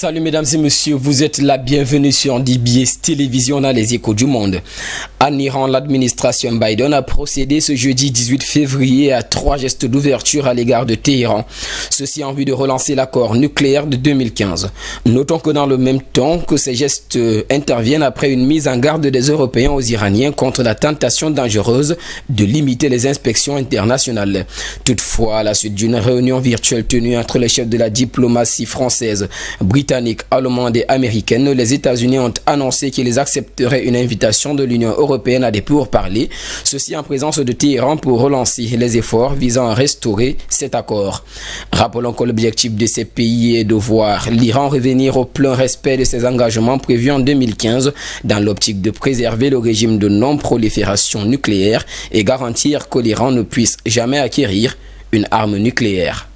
Salut mesdames et messieurs, vous êtes la bienvenue sur DBS Télévision dans les échos du monde. En Iran, l'administration Biden a procédé ce jeudi 18 février à 3 gestes d'ouverture à l'égard de Téhéran. Ceci en vue de relancer l'accord nucléaire de 2015. Notons que dans le même temps que ces gestes interviennent après une mise en garde des Européens aux Iraniens contre la tentation dangereuse de limiter les inspections internationales. Toutefois, à la suite d'une réunion virtuelle tenue entre les chefs de la diplomatie française, britannique, allemande et américaine, les États-Unis ont annoncé qu'ils accepteraient une invitation de l'Union européenne à des pourparlers, ceci en présence de Téhéran pour relancer les efforts visant à restaurer cet accord. Rappelons que l'objectif de ces pays est de voir l'Iran revenir au plein respect de ses engagements prévus en 2015 dans l'optique de préserver le régime de non-prolifération nucléaire et garantir que l'Iran ne puisse jamais acquérir une arme nucléaire.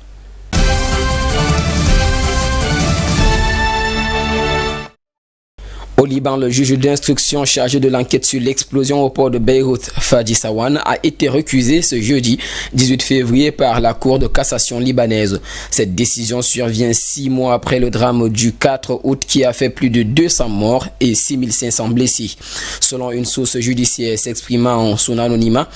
Au Liban, le juge d'instruction chargé de l'enquête sur l'explosion au port de Beyrouth, Fadi Sawan, a été recusé ce jeudi 18 février par la Cour de cassation libanaise. Cette décision survient 6 mois après le drame du 4 août qui a fait plus de 200 morts et 6500 blessés. Selon une source judiciaire s'exprimant en son anonymat,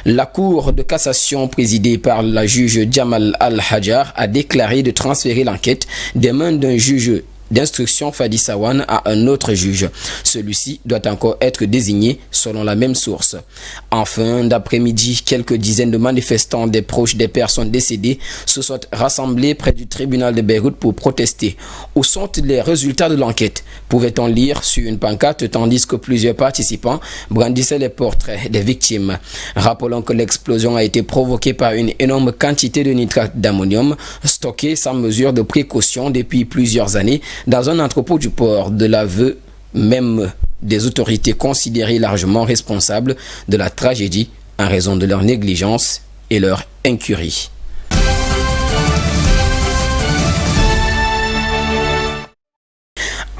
la Cour de cassation présidée par la juge Jamal Al-Hajar a déclaré de transférer l'enquête des mains d'un juge d'instruction Fadi Sawan à un autre juge. Celui-ci doit encore être désigné selon la même source. En fin d'après-midi, quelques dizaines de manifestants des proches des personnes décédées se sont rassemblés près du tribunal de Beyrouth pour protester. Où sont les résultats de l'enquête? Pouvait-on lire sur une pancarte tandis que plusieurs participants brandissaient les portraits des victimes. Rappelons que l'explosion a été provoquée par une énorme quantité de nitrate d'ammonium stocké sans mesure de précaution depuis plusieurs années dans un entrepôt du port, de l'aveu même des autorités considérées largement responsables de la tragédie en raison de leur négligence et leur incurie.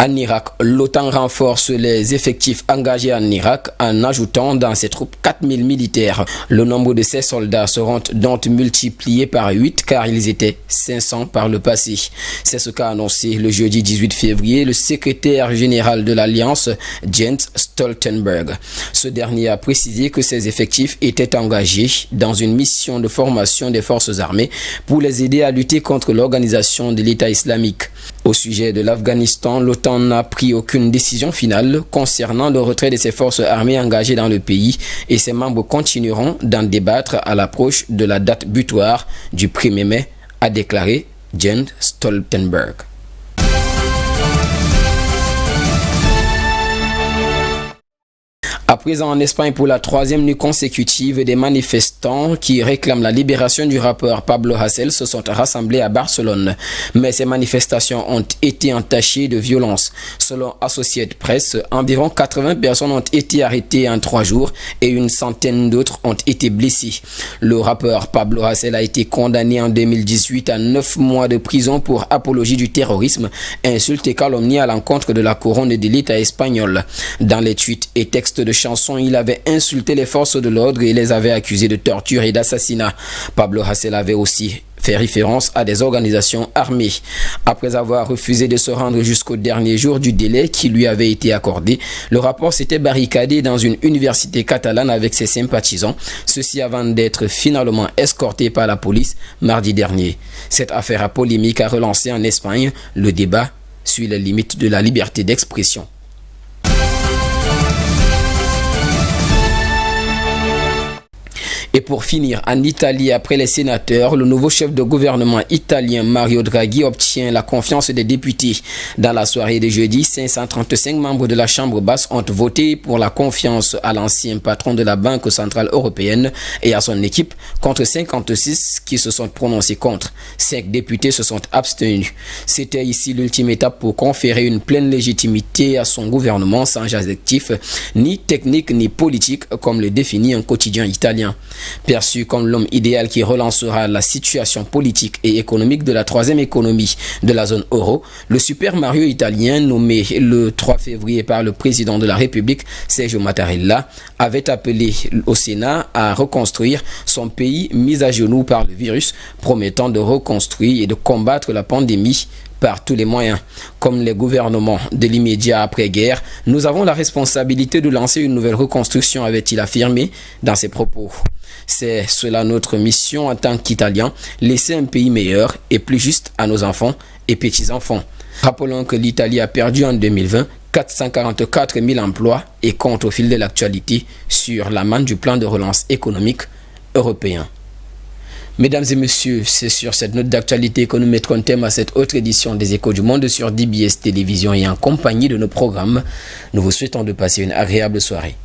En Irak, l'OTAN renforce les effectifs engagés en Irak en ajoutant dans ses troupes 4000 militaires. Le nombre de ces soldats seront donc multiplié par 8 car ils étaient 500 par le passé. C'est ce qu'a annoncé le jeudi 18 février le secrétaire général de l'Alliance, Jens Stoltenberg. Ce dernier a précisé que ces effectifs étaient engagés dans une mission de formation des forces armées pour les aider à lutter contre l'organisation de l'État islamique. Au sujet de l'Afghanistan, l'OTAN n'a pris aucune décision finale concernant le retrait de ses forces armées engagées dans le pays et ses membres continueront d'en débattre à l'approche de la date butoir du 1er mai, a déclaré Jens Stoltenberg. À présent en Espagne pour la 3e nuit consécutive, des manifestants qui réclament la libération du rappeur Pablo Hasél se sont rassemblés à Barcelone. Mais ces manifestations ont été entachées de violence. Selon Associated Press, environ 80 personnes ont été arrêtées en 3 jours et une centaine d'autres ont été blessées. Le rappeur Pablo Hasél a été condamné en 2018 à 9 mois de prison pour apologie du terrorisme, insulte et calomnie à l'encontre de la couronne de l'État espagnol. Dans les tweets et textes de chansons, il avait insulté les forces de l'ordre et les avait accusés de torture et d'assassinat. Pablo Hasél avait aussi fait référence à des organisations armées. Après avoir refusé de se rendre jusqu'au dernier jour du délai qui lui avait été accordé, le rappeur s'était barricadé dans une université catalane avec ses sympathisants, ceci avant d'être finalement escorté par la police mardi dernier. Cette affaire à polémique a relancé en Espagne le débat sur les limites de la liberté d'expression. Et pour finir, en Italie, après les sénateurs, le nouveau chef de gouvernement italien Mario Draghi obtient la confiance des députés. Dans la soirée de jeudi, 535 membres de la Chambre basse ont voté pour la confiance à l'ancien patron de la Banque centrale européenne et à son équipe, contre 56 qui se sont prononcés contre. 5 députés se sont abstenus. C'était ici l'ultime étape pour conférer une pleine légitimité à son gouvernement sans adjectif, ni technique ni politique, comme le définit un quotidien italien. Perçu comme l'homme idéal qui relancera la situation politique et économique de la 3e économie de la zone euro, le Super Mario italien, nommé le 3 février par le président de la République, Sergio Mattarella, avait appelé au Sénat à reconstruire son pays mis à genoux par le virus, promettant de reconstruire et de combattre la pandémie par tous les moyens. Comme les gouvernements de l'immédiat après-guerre, nous avons la responsabilité de lancer une nouvelle reconstruction, avait-il affirmé dans ses propos. C'est cela notre mission en tant qu'Italiens, laisser un pays meilleur et plus juste à nos enfants et petits-enfants. Rappelons que l'Italie a perdu en 2020 444 000 emplois et compte au fil de l'actualité sur la manne du plan de relance économique européen. Mesdames et messieurs, c'est sur cette note d'actualité que nous mettrons thème à cette autre édition des Échos du Monde sur DBS Télévision et en compagnie de nos programmes. Nous vous souhaitons de passer une agréable soirée.